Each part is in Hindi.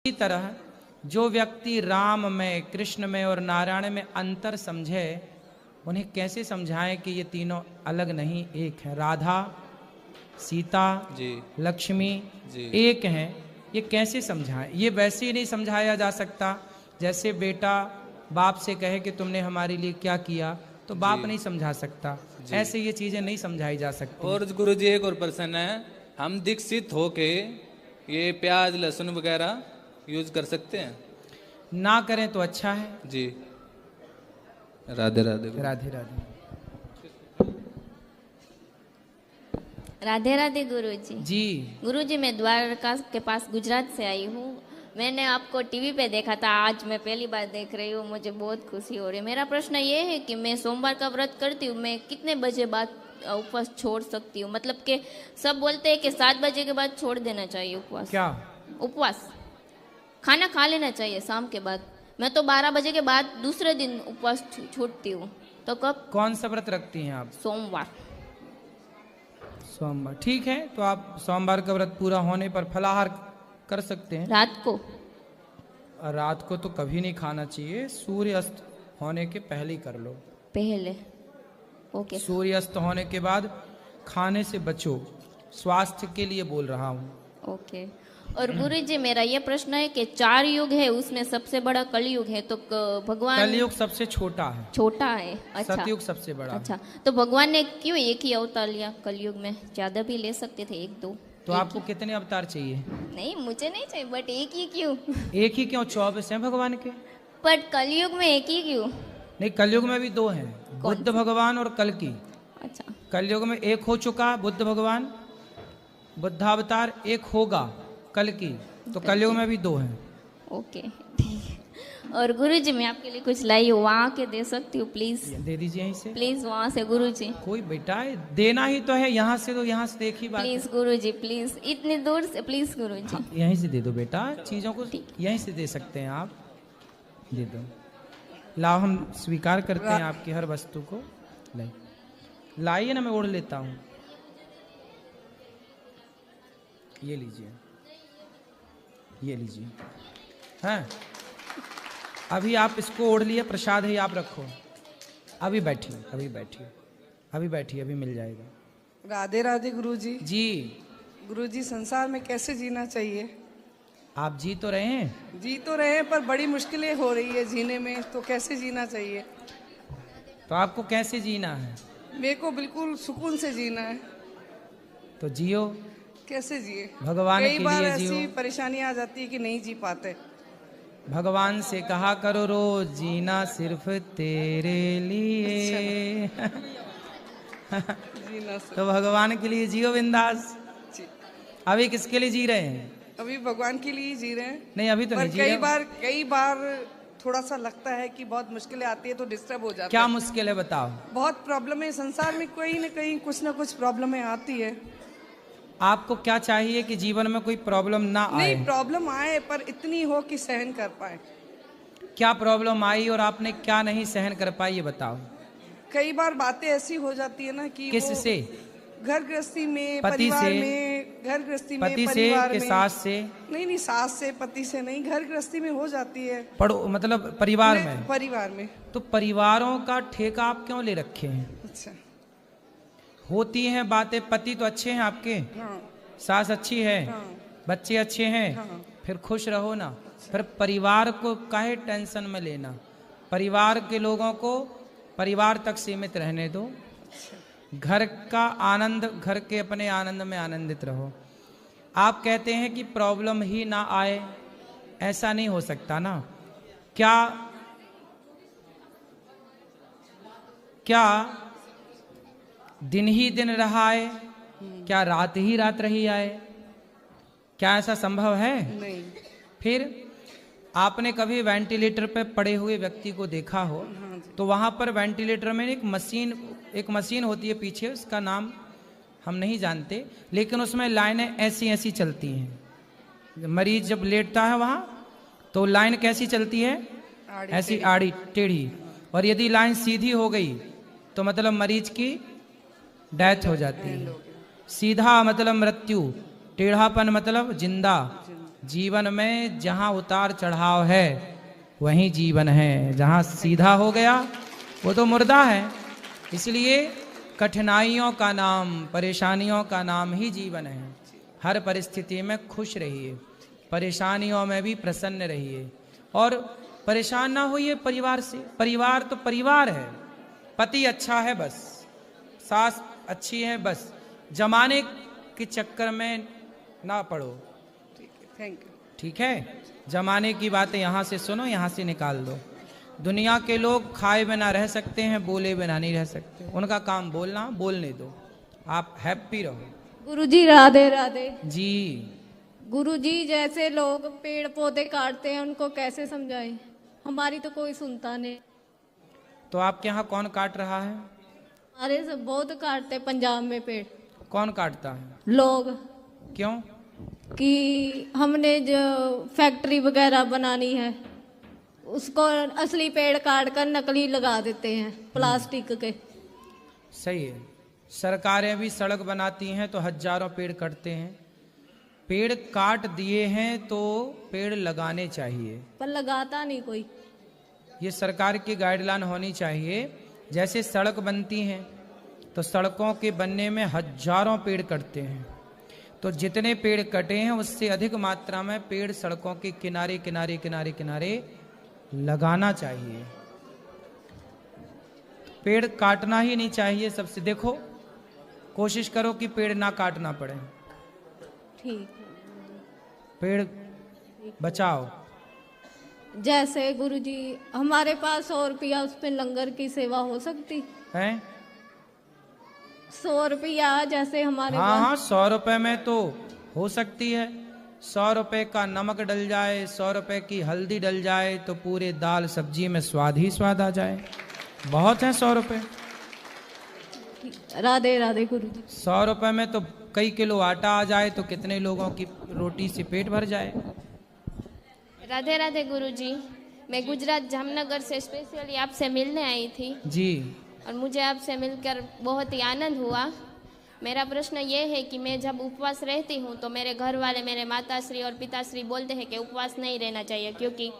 इसी तरह जो व्यक्ति राम में, कृष्ण में और नारायण में अंतर समझे, उन्हें कैसे समझाएं कि ये तीनों अलग नहीं एक है। राधा, सीता जी, लक्ष्मी जी, एक हैं, ये कैसे समझाएं? ये वैसे ही नहीं समझाया जा सकता जैसे बेटा बाप से कहे कि तुमने हमारे लिए क्या किया, तो बाप जी, नहीं समझा सकता। जी। ऐसे ये चीजें नहीं समझाई जा सकती। और गुरु जी एक और प्रश्न है, हम दीक्षित होके ये प्याज लहसुन वगैरह यूज कर सकते हैं? ना करें तो अच्छा है। जी, राधे राधे गुरु। राधे राधे। राधे राधे गुरुजी। जी गुरुजी, मैं द्वारका के पास गुजरात से आई हूँ। मैंने आपको टीवी पे देखा था, आज मैं पहली बार देख रही हूँ, मुझे बहुत खुशी हो रही है। मेरा प्रश्न ये है कि मैं सोमवार का व्रत करती हूँ, मैं कितने बजे बाद उपवास छोड़ सकती हूँ? मतलब कि सब बोलते हैं कि 7 बजे के बाद छोड़ देना चाहिए उपवास। क्या? उपवास खाना खा लेना चाहिए शाम के बाद। मैं तो 12 बजे के बाद दूसरे दिन उपवास छोड़ती हूँ। तो कब? कौन सा व्रत रखती हैं आप? सोमवार। सोमवार, ठीक है। तो आप सोमवार का व्रत पूरा होने पर फलाहार कर सकते हैं। रात को? और रात को तो कभी नहीं खाना चाहिए, सूर्य अस्त होने के पहले ही कर लो। पहले? ओके। सूर्य अस्त होने के बाद खाने से बचो, स्वास्थ्य के लिए बोल रहा हूँ। ओके। और गुरुजी, मेरा ये प्रश्न है कि 4 युग है, उसमें सबसे बड़ा कलयुग है, तो भगवान कलयुग सबसे छोटा है, छोटा है? अच्छा। सतयुग सबसे बड़ा है। अच्छा, तो भगवान ने क्यों एक ही अवतार लिया? कलयुग में ज्यादा भी ले सकते थे, 1-2। तो आपको कितने अवतार चाहिए? नहीं, मुझे नहीं चाहिए, बट एक ही क्यों? एक ही क्यों? 24 हैं भगवान के। बट कलयुग में एक ही क्यों? नहीं, कलयुग में भी 2 हैं, बुद्ध भगवान और कल्कि। अच्छा। कलयुग में एक हो चुका बुद्ध भगवान, बुद्धावतार, एक होगा कल्कि, तो कलयुग में भी 2 हैं। ओके, ठीक है। और गुरुजी, मैं आपके लिए कुछ लाई हूँ, वहाँ के दे सकती हूँ प्लीज? दे दीजिए यहीं से। प्लीज, वहाँ से गुरुजी। कोई बेटा है, देना ही तो है, यहाँ से तो यहाँ से एक ही बात है। प्लीज गुरुजी, प्लीज, इतनी दूर से प्लीज गुरुजी। हाँ, यहीं से दे दो बेटा, चीजों को ठीक। यहीं से दे सकते हैं आप, दे दो। लाओ, हम स्वीकार करते हैं आपकी हर वस्तु को। लाइए ना, मैं ओढ़ लेता हूँ। ये लीजिए, ये लीजिए। हैं, अभी आप इसको ओढ़ लिए, प्रसाद है, आप रखो। अभी बैठिए, अभी बैठिए, अभी बैठिए, अभी मिल जाएगा। राधे राधे गुरुजी। जी, गुरुजी, संसार में कैसे जीना चाहिए? आप जी तो रहे हैं। जी तो रहे हैं, पर बड़ी मुश्किलें हो रही है जीने में, तो कैसे जीना चाहिए? तो आपको कैसे जीना है? मेरे को बिल्कुल सुकून से जीना है। तो जियो, कैसे जिए? भगवान कई के बार लिए ऐसी जियो। परेशानी आ जाती है कि नहीं जी पाते। भगवान से कहा करो रोज, जीना सिर्फ तेरे लिए। जीना से। तो भगवान के लिए जियो बिंदास। जी। अभी किसके लिए जी रहे हैं? अभी भगवान के लिए ही जी रहे हैं। नहीं, अभी तो पर नहीं जी रहे। कई बार थोड़ा सा लगता है कि बहुत मुश्किलें आती है तो डिस्टर्ब हो जाता क्या है। मुश्किल है बताओ? बहुत प्रॉब्लम है संसार में, कहीं न कहीं कुछ ना कुछ प्रॉब्लमें आती है। आपको क्या चाहिए कि जीवन में कोई प्रॉब्लम ना आए? नहीं, प्रॉब्लम आए पर इतनी हो कि सहन कर पाए। क्या प्रॉब्लम आई और आपने क्या नहीं सहन कर पाई, ये बताओ। कई बार बातें ऐसी हो जाती है ना कि किससे? घर गृहस्थी में, पति परिवार से? में, घर गृहस्थी में, पति से परिवार कि में। सास से? नहीं नहीं, सास से, पति से नहीं, घर गृहस्थी में हो जाती है। पढ़ो, मतलब परिवार में। परिवार में। तो परिवारों का ठेका आप क्यों ले रखे हैं? अच्छा। होती हैं बातें। पति तो अच्छे हैं आपके, हाँ सास अच्छी है, हाँ बच्चे अच्छे हैं, हाँ। फिर खुश रहो ना। फिर परिवार को काहे टेंशन में लेना? परिवार के लोगों को परिवार तक सीमित रहने दो। घर का आनंद, घर के अपने आनंद में आनंदित रहो। आप कहते हैं कि प्रॉब्लम ही ना आए, ऐसा नहीं हो सकता ना। क्या क्या दिन ही दिन रहा है? क्या रात ही रात रही आए? क्या ऐसा संभव है? नहीं। फिर आपने कभी वेंटिलेटर पर पड़े हुए व्यक्ति को देखा हो, तो वहां पर वेंटिलेटर में एक मशीन होती है पीछे, उसका नाम हम नहीं जानते, लेकिन उसमें लाइनें ऐसी ऐसी चलती हैं। मरीज जब लेटता है वहां, तो लाइन कैसी चलती है? ऐसी आड़ी टेढ़ी। और यदि लाइन सीधी हो गई तो मतलब मरीज की डेथ हो जाती है। सीधा मतलब मृत्यु, टेढ़ापन मतलब जिंदा, जीवन में जहाँ उतार चढ़ाव है वहीं जीवन है, जहाँ सीधा हो गया वो तो मुर्दा है। इसलिए कठिनाइयों का नाम, परेशानियों का नाम ही जीवन है। हर परिस्थिति में खुश रहिए, परेशानियों में भी प्रसन्न रहिए और परेशान ना होइए परिवार से। परिवार तो परिवार है, पति अच्छा है बस, सास अच्छी है बस, जमाने के चक्कर में ना पड़ो। Thank you. ठीक है, जमाने की बातें यहाँ से सुनो, यहाँ से निकाल दो। दुनिया के लोग खाए बिना रह सकते हैं, बोले बिना नहीं रह सकते। उनका काम बोलना, बोलने दो, आप हैप्पी रहो। गुरुजी राधे राधे। जी, गुरुजी जैसे लोग पेड़ पौधे काटते हैं उनको कैसे समझाएं? हमारी तो कोई सुनता नहीं। तो आपके यहाँ कौन काट रहा है? हमारे सब बहुत काटते हैं पंजाब में पेड़। कौन काटता है? लोग। क्यों? कि हमने जो फैक्ट्री वगैरह बनानी है उसको असली पेड़ काट कर नकली लगा देते हैं प्लास्टिक के। सही है, सरकारें भी सड़क बनाती हैं तो हजारों पेड़ कटते हैं। पेड़ काट दिए हैं तो पेड़ लगाने चाहिए, पर लगाता नहीं कोई। ये सरकार की गाइडलाइन होनी चाहिए। जैसे सड़क बनती हैं तो सड़कों के बनने में हजारों पेड़ कटते हैं, तो जितने पेड़ कटे हैं उससे अधिक मात्रा में पेड़ सड़कों के किनारे किनारे किनारे किनारे लगाना चाहिए। पेड़ काटना ही नहीं चाहिए। सबसे देखो, कोशिश करो कि पेड़ ना काटना पड़े, ठीक। पेड़ बचाओ। जैसे गुरुजी हमारे पास 100 रुपया, उस पे लंगर की सेवा हो सकती है? 100 रुपया जैसे हमारे हाँ पास। हाँ, 100 रुपए में तो हो सकती है। 100 रुपए का नमक डल जाए, 100 रुपए की हल्दी डल जाए तो पूरे दाल सब्जी में स्वाद ही स्वाद आ जाए। बहुत है 100 रुपए। राधे राधे गुरुजी। 100 रुपए में तो कई किलो आटा आ जाए तो कितने लोगों की रोटी से पेट भर जाए। राधे राधे गुरुजी। मैं गुजरात जामनगर से स्पेशली आपसे मिलने आई थी जी, और मुझे आपसे मिलकर बहुत ही आनंद हुआ। मेरा प्रश्न ये है कि मैं जब उपवास रहती हूँ तो मेरे घर वाले, मेरे माताश्री और पिताश्री बोलते हैं कि उपवास नहीं रहना चाहिए क्योंकि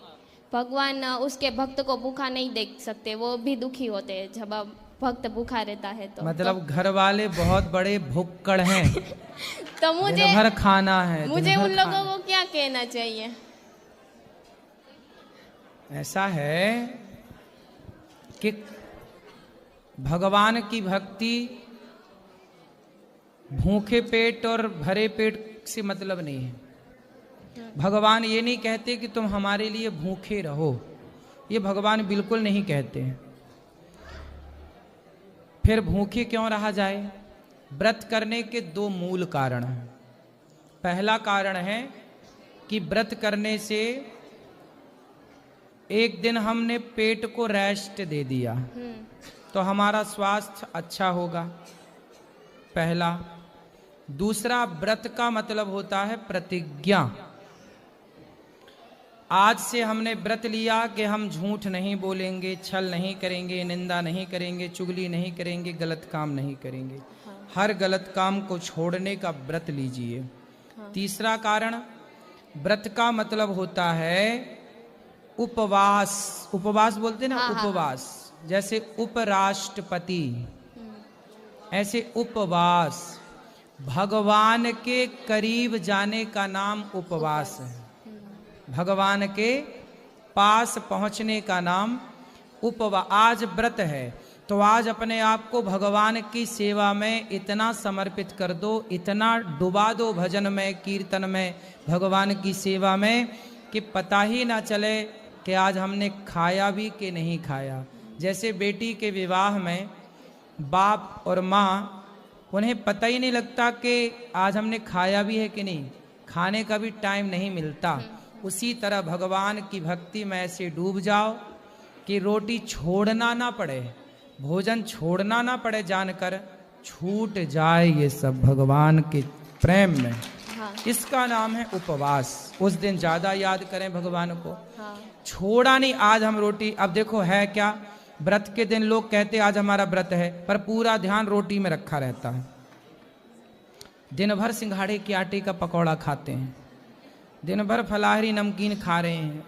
भगवान उसके भक्त को भूखा नहीं देख सकते, वो भी दुखी होते हैं जब भक्त भूखा रहता है। तो मतलब घर वाले बहुत बड़े भुक्कड़ हैं। तो मुझे दिन भर खाना है, मुझे दिन भर उन लोगों खाना। को क्या कहना चाहिए? ऐसा है कि भगवान की भक्ति भूखे पेट और भरे पेट से मतलब नहीं है। भगवान ये नहीं कहते कि तुम हमारे लिए भूखे रहो, ये भगवान बिल्कुल नहीं कहते हैं। फिर भूखे क्यों रहा जाए? व्रत करने के 2 मूल कारण हैं। पहला कारण है कि व्रत करने से एक दिन हमने पेट को रेस्ट दे दिया तो हमारा स्वास्थ्य अच्छा होगा, पहला। दूसरा, व्रत का मतलब होता है प्रतिज्ञा। आज से हमने व्रत लिया कि हम झूठ नहीं बोलेंगे, छल नहीं करेंगे, निंदा नहीं करेंगे, चुगली नहीं करेंगे, गलत काम नहीं करेंगे। हर गलत काम को छोड़ने का व्रत लीजिए। तीसरा कारण, व्रत का मतलब होता है उपवास। उपवास बोलते ना, उपवास। जैसे उपराष्ट्रपति, ऐसे उपवास। भगवान के करीब जाने का नाम उपवास है। भगवान के पास पहुंचने का नाम उपवास। आज व्रत है तो आज अपने आप को भगवान की सेवा में इतना समर्पित कर दो, इतना डुबा दो भजन में, कीर्तन में, भगवान की सेवा में, कि पता ही ना चले कि आज हमने खाया भी कि नहीं खाया। जैसे बेटी के विवाह में बाप और माँ, उन्हें पता ही नहीं लगता कि आज हमने खाया भी है कि नहीं, खाने का भी टाइम नहीं मिलता। उसी तरह भगवान की भक्ति में ऐसे डूब जाओ कि रोटी छोड़ना ना पड़े, भोजन छोड़ना ना पड़े, जानकर छूट जाए ये सब भगवान के प्रेम में। इसका नाम है उपवास। उस दिन ज्यादा याद करें भगवान को। छोड़ा नहीं आज हम रोटी। अब देखो है क्या, व्रत के दिन लोग कहते आज हमारा व्रत है, पर पूरा ध्यान रोटी में रखा रहता है। दिन भर सिंघाड़े के आटे का पकौड़ा खाते हैं, दिन भर फलाहारी नमकीन खा रहे हैं